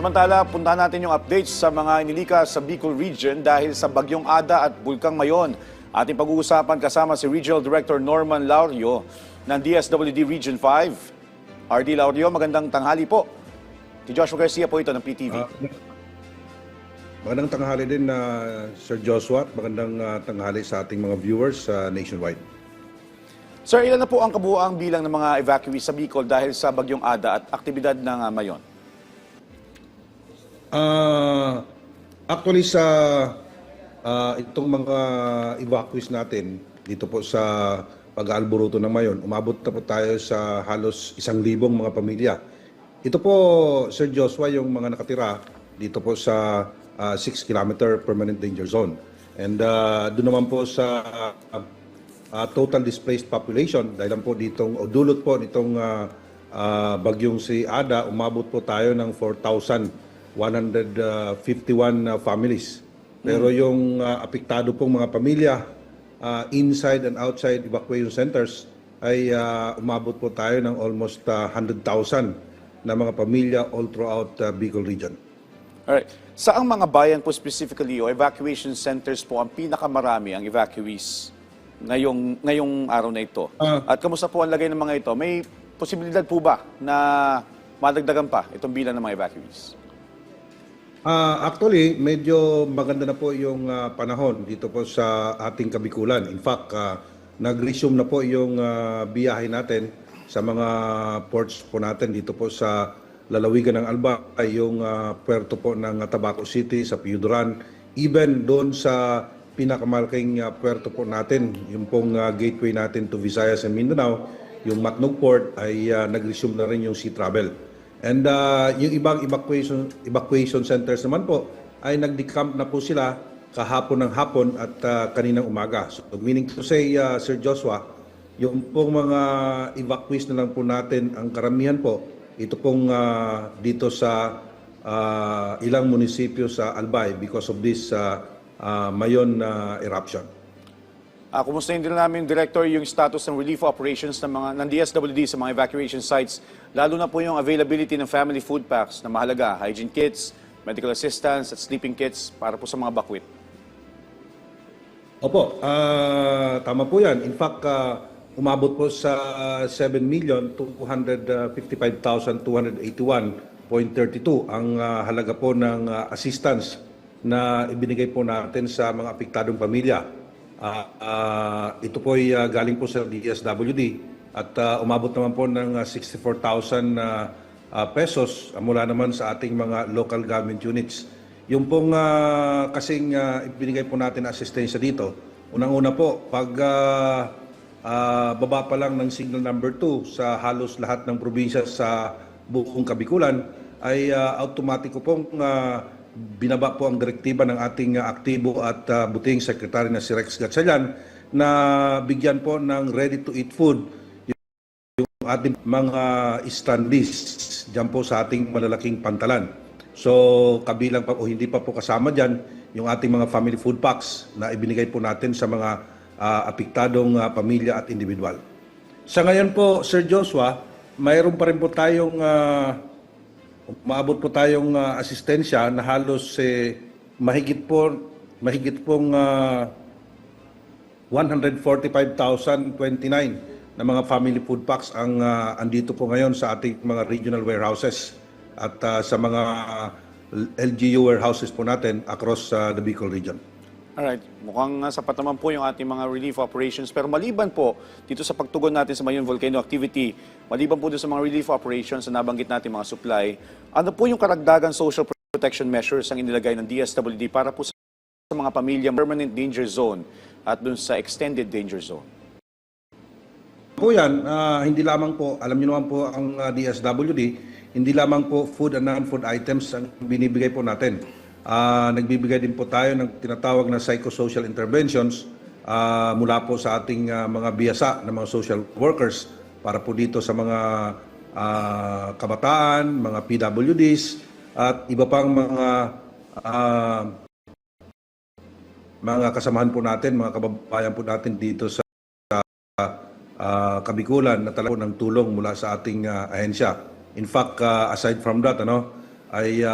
Samantala, puntahan natin yung updates sa mga inilika sa Bicol Region dahil sa Bagyong Ada at Bulkang Mayon. Ating pag-uusapan kasama si Regional Director Norman Laurio ng DSWD Region 5. RD Laurio, magandang tanghali po. Si Joshua Garcia po ito ng PTV. Magandang tanghali din na Sir Joshua. Magandang tanghali sa ating mga viewers nationwide. Sir, ilan na po ang kabuuang bilang ng mga evacuees sa Bicol dahil sa Bagyong Ada at aktibidad ng Mayon? Actually sa itong mga evacuees natin dito po sa pag-aalboruto ng Mayon, umabot na po tayo sa halos 1,000 mga pamilya. Ito po, Sir Joshua, yung mga nakatira dito po sa 6-kilometer permanent danger zone. And doon naman po sa total displaced population, dahil lang po ditong, o dulot po nitong bagyong si Ada, umabot po tayo ng 4,151 families. Pero yung apektado pong mga pamilya, inside and outside evacuation centers, ay umabot po tayo ng almost 100,000 na mga pamilya all throughout Bicol region. Alright. Saang mga bayan po specifically o evacuation centers po ang pinakamarami ang evacuees ngayong araw na ito? At kamusta po ang lagay ng mga ito? May posibilidad po ba na madagdagan pa itong bilang ng mga evacuees? Actually, medyo maganda na po yung panahon dito po sa ating Kabikulan. In fact, nag-resume na po yung biyahe natin sa mga ports po natin dito po sa lalawigan ng Albay, yung puerto po ng Tabaco City, sa Piuduran, even doon sa pinakamalaking puerto po natin, yung pong gateway natin to Visayas and Mindanao, yung Macnog Port, ay nag-resume na rin yung sea travel. And yung ibang evacuation centers naman po ay nag-decamp na po sila kahapon ng hapon at kaninang umaga. So meaning to say, Sir Joshua, yung pong mga evacuees na lang po natin, ang karamihan po, ito pong dito sa ilang munisipyo sa Albay because of this Mayon eruption. Kumustahin din namin, Director, yung status ng relief operations ng DSWD sa mga evacuation sites, lalo na po yung availability ng family food packs na mahalaga, hygiene kits, medical assistance at sleeping kits para po sa mga bakwit. Opo, tama po yan. In fact, umabot po sa 7,255,281.32 ang halaga po ng assistance na ibinigay po natin sa mga apektadong pamilya. Ito po ay galing po sa DSWD at umabot naman po ng 64,000 pesos mula naman sa ating mga local government units. Yung pong kasing ibinigay po natin asistensya dito, unang-una po, pag baba pa lang ng signal number 2 sa halos lahat ng probinsya sa buong Kabikulan, ay automatiko pong binaba po ang direktiba ng ating aktibo at buting sekretary na si Rex Gatchalian na bigyan po ng ready-to-eat food yung ating mga standees dyan po sa ating malalaking pantalan. So kabilang pa o hindi pa po kasama dyan yung ating mga family food packs na ibinigay po natin sa mga apektadong pamilya at individual. Sa ngayon po, Sir Joshua, mayroon pa rin po tayong maabot po tayong asistensya na halos mahigit pong 145,029 na mga family food packs ang andito po ngayon sa ating mga regional warehouses at sa mga LGU warehouses po natin across the Bicol region. Alright, mukhang sapat naman po yung ating mga relief operations. Pero maliban po dito sa pagtugon natin sa Mayon volcano activity, maliban po dito sa mga relief operations na nabanggit natin mga supply, ano po yung karagdagan social protection measures ang inilagay ng DSWD para po sa mga pamilya permanent danger zone at dun sa extended danger zone? Po yan, hindi lamang po, alam niyo naman po ang DSWD, hindi lamang po food and non-food items ang binibigay po natin. Nagbibigay din po tayo ng tinatawag na psychosocial interventions mula po sa ating mga biyasa ng mga social workers para po dito sa mga kabataan, mga PWDs at iba pang mga kasamahan po natin, mga kababayan po natin dito sa Kabikulan na talaga ng tulong mula sa ating ahensya. In fact, aside from that, ay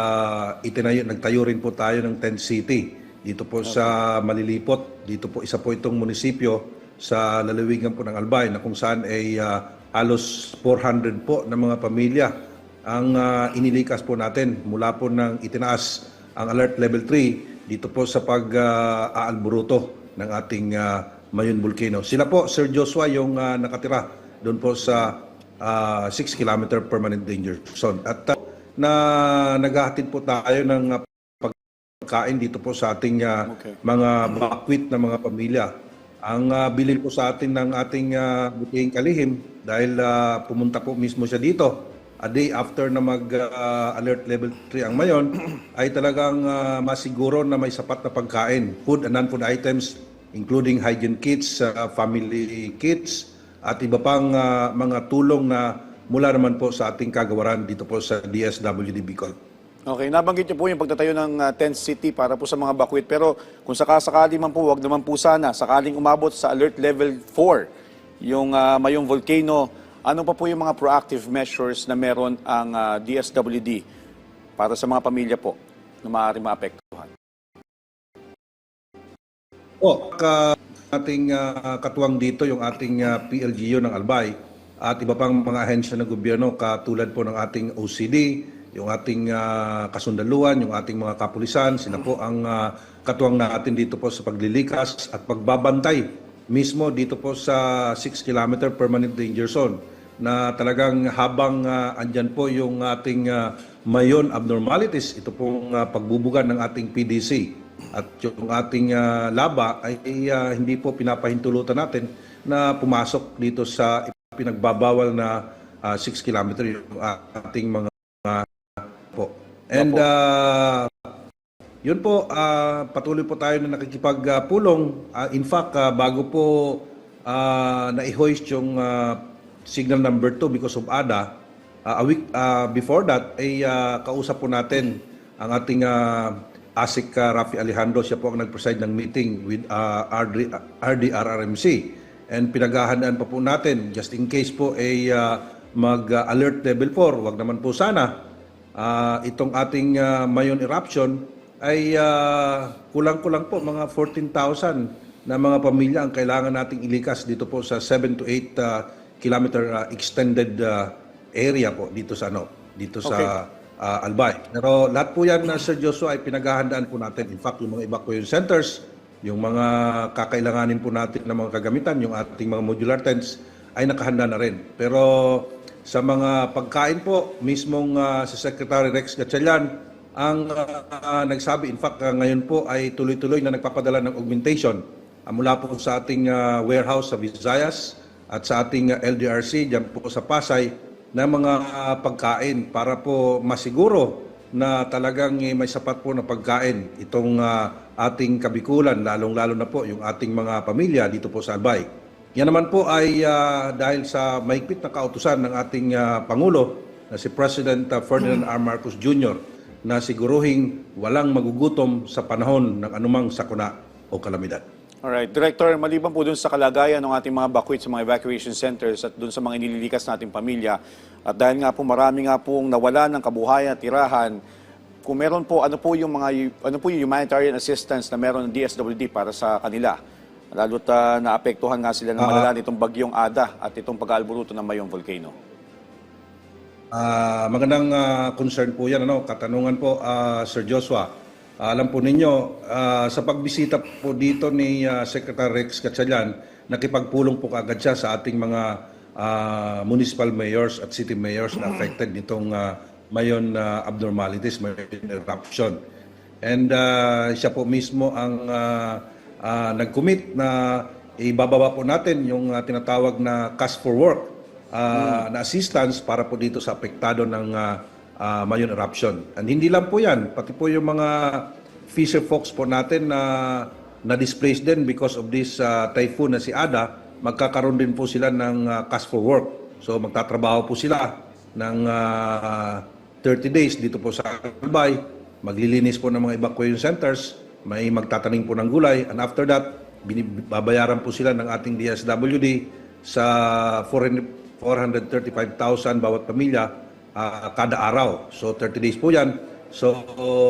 nagtayo rin po tayo ng tent city dito po sa Malilipot. Dito po isa po itong munisipyo sa lalawigan po ng Albay na kung saan ay halos 400 po na mga pamilya ang inilikas po natin mula po nang itinaas ang alert level 3 dito po sa pag-aalburuto ng ating Mayon Volcano. Sila po, Sir Joshua, yung nakatira doon po sa 6 kilometer permanent danger zone. At na naghahatid po tayo ng pagkain dito po sa ating mga bakwit na mga pamilya. Ang bilin po sa atin ng ating butihing kalihim dahil pumunta po mismo siya dito a day after na mag-alert level 3 ang Mayon ay talagang masiguro na may sapat na pagkain, food and non-food items including hygiene kits, family kits at iba pang mga tulong na mula naman po sa ating kagawaran dito po sa DSWD Bicol. Okay, nabanggit niyo po yung pagtatayo ng tent city para po sa mga bakwit. Pero kung sakasakali man po, wag naman po sana, sakaling umabot sa alert level 4, yung Mayong Volcano, ano pa po yung mga proactive measures na meron ang DSWD para sa mga pamilya po na maaaring maapektuhan? Ating katuwang dito yung ating PLGU ng Albay at iba pang mga ahensya ng gobyerno katulad po ng ating OCD, yung ating kasundaluan, yung ating mga kapulisan, sila po ang katuwang natin dito po sa paglilikas at pagbabantay mismo dito po sa 6 kilometer permanent danger zone na talagang habang andyan po yung ating Mayon abnormalities, ito pong pagbubugan ng ating PDC at yung ating laba ay hindi po pinapahintulutan natin na pumasok dito sa pinagbabawal na 6 kilometer yung ating mga po. And yun po, patuloy po tayo na nakikipagpulong. In fact, bago po na-hoist yung signal number 2 because of ADA, a week before that, ay kausap po natin ang ating ASIC Rafi Alejandro. Siya po ang nag-preside ng meeting with RDRRMC. And pinaghahandaan pa po natin, just in case po ay mag-alert level 4, wag naman po sana, itong ating Mayon eruption ay kulang-kulang po mga 14,000 na mga pamilya ang kailangan nating ilikas dito po sa 7 to 8 kilometer extended area po dito sa sa Albay. Pero lahat po yan, Sir Joshua, ay pinaghahandaan po natin. In fact, yung mga evacuation centers, yung mga kakailanganin po natin ng mga kagamitan, yung ating mga modular tents, ay nakahanda na rin. Pero sa mga pagkain po, mismong si Secretary Rex Gatchalian ang nagsabi, in fact, ngayon po ay tuloy-tuloy na nagpapadala ng augmentation mula po sa ating warehouse sa Visayas at sa ating LDRC, dyan po sa Pasay, na mga pagkain para po masiguro na talagang may sapat po na pagkain itong ating kabikulan, lalong-lalo na po yung ating mga pamilya dito po sa Albay. Yan naman po ay dahil sa mahigpit na kautusan ng ating Pangulo na si President Ferdinand R. Marcos Jr. na siguruhing walang magugutom sa panahon ng anumang sakuna o kalamidad. Alright, Director, maliban po dun sa kalagayan ng ating mga bakwit sa mga evacuation centers at dun sa mga inililikas nating pamilya, at dahil nga po marami nga pong nawala ng kabuhayan at tirahan, kung meron po, ano po yung humanitarian assistance na meron ng DSWD para sa kanila? Lalo't naapektuhan nga sila ng malala nitong bagyong Ada at itong pag-aalburuto ng Mayong Volcano. Magandang concern po yan, katanungan po, Sir Joshua. Alam po ninyo, sa pagbisita po dito ni Secretary Rex Gatchalian, nakipagpulong po kaagad siya sa ating mga municipal mayors at city mayors na affected nitong Mayon abnormalities, Mayon eruption. And siya po mismo ang nag-commit na ibababa po natin yung tinatawag na cash for work na assistance para po dito sa apektado ng Mayon eruption. And hindi lang po yan, pati po yung mga fisher folks po natin na displaced din because of this typhoon na si Ada, magkakaroon din po sila ng cash for work. So magtatrabaho po sila ng 30 days dito po sa Albay, maglilinis po ng mga evacuation centers, may magtatanim po ng gulay, and after that, babayaran po sila ng ating DSWD sa 435,000 bawat pamilya kada araw. So 30 days po yan. So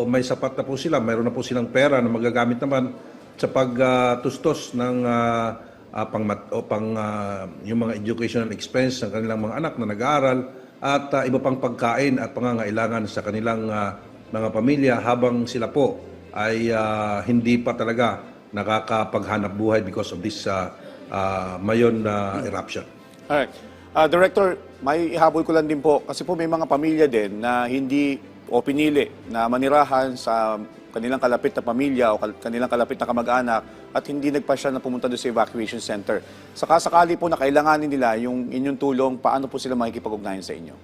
may sapat na po sila, mayroon na po silang pera na magagamit naman sa pagtustos ng yung mga educational expense ng kanilang mga anak na nag-aaral at iba pang pagkain at pangangailangan sa kanilang mga pamilya habang sila po ay hindi pa talaga nakakapaghanap buhay because of this Mayon eruption. Alright. Director, may ihabol ko lang din po kasi po may mga pamilya din na hindi o pinili na manirahan sa kanilang kalapit na pamilya o kanilang kalapit na kamag-anak at hindi nagpasya na pumunta doon sa evacuation center. Sakasakali po na kailanganin nila yung inyong tulong, paano po sila makikipag-ugnayan sa inyo?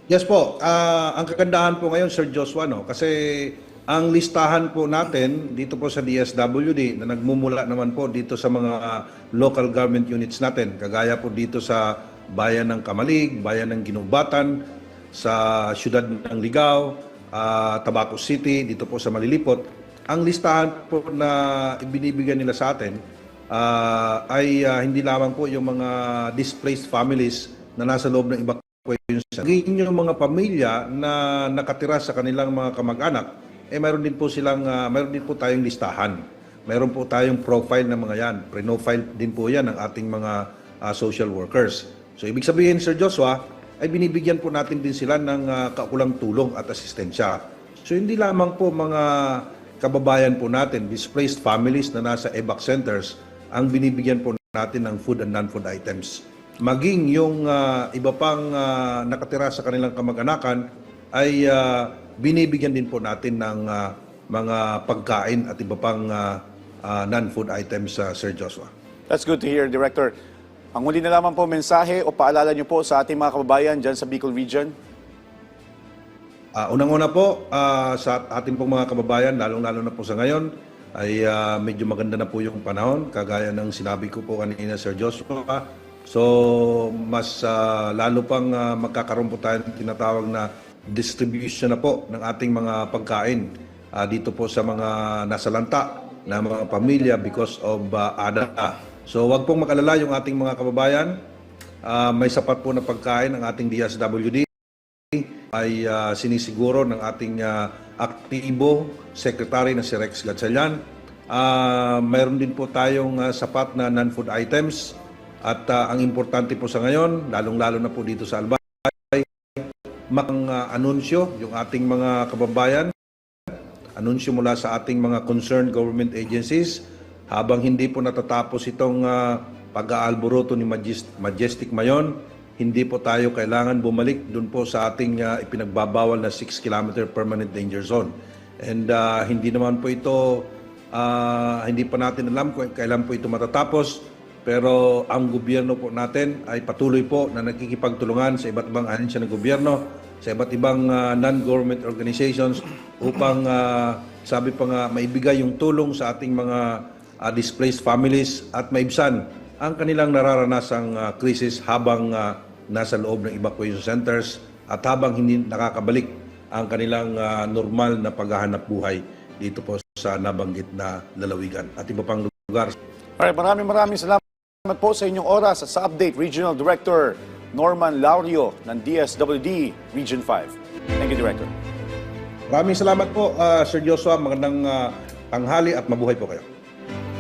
Yes po. Ang kagandahan po ngayon, Sir Joshua, no? Kasi ang listahan po natin dito po sa DSWD na nagmumula naman po dito sa mga local government units natin, kagaya po dito sa Bayan ng Kamalig, Bayan ng Ginubatan, sa Siyudad ng Ligao, Tabaco City, dito po sa Malilipot. Ang listahan po na ibinibigyan nila sa atin ay hindi lamang po yung mga displaced families na nasa loob ng evacuation center. Yung mga pamilya na nakatira sa kanilang mga kamag-anak, mayroon din po tayong listahan. Mayroon po tayong profile ng mga yan. Pre-profile din po yan ng ating mga social workers. So ibig sabihin, Sir Joshua, ay binibigyan po natin din sila ng kaukulang tulong at asistensya. So hindi lamang po mga kababayan po natin, displaced families na nasa evac centers, ang binibigyan po natin ng food and non-food items. Maging yung iba pang nakatira sa kanilang kamag-anakan ay binibigyan din po natin ng mga pagkain at iba pang non-food items, Sir Joshua. That's good to hear, Director. Ang huli na lamang po mensahe o paalala niyo po sa ating mga kababayan dyan sa Bicol Region? Unang-una po sa ating pong mga kababayan, lalong-lalo na po sa ngayon, ay medyo maganda na po yung panahon, kagaya ng sinabi ko po kanina, Sir Joshua. So, mas lalo pang magkakaroon po tayo ng tinatawag na distribution na po ng ating mga pagkain dito po sa mga nasa lanta na mga pamilya because of ADA. So, wag pong mag-alala yung ating mga kababayan. May sapat po na pagkain ang ating DSWD. Ay sinisiguro ng ating aktibo secretary na si Rex Gatchalian. Mayroon din po tayong sapat na non-food items. At ang importante po sa ngayon, lalong-lalo na po dito sa Albay, anunsyo yung ating mga kababayan. Anunsyo mula sa ating mga concerned government agencies. Habang hindi po natatapos itong pag-aalboroto ni Majestic Mayon, hindi po tayo kailangan bumalik dun po sa ating ipinagbabawal na 6-kilometer permanent danger zone. And hindi naman po ito, hindi pa natin alam kung kailan po ito matatapos, pero ang gobyerno po natin ay patuloy po na nakikipagtulungan sa iba't ibang ahensya ng gobyerno, sa iba't ibang non-government organizations upang, sabi pa nga, maibigay yung tulong sa ating mga displaced families at maibsan ang kanilang nararanasang krisis habang nasa loob ng evacuation centers at habang hindi nakakabalik ang kanilang normal na paghahanap buhay dito po sa nabanggit na lalawigan at iba pang lugar. Alright, maraming salamat po sa inyong oras at sa update, Regional Director Norman Laurio ng DSWD Region 5. Thank you, Director. Maraming salamat po, Sir Joshua. Magandang tanghali at mabuhay po kayo.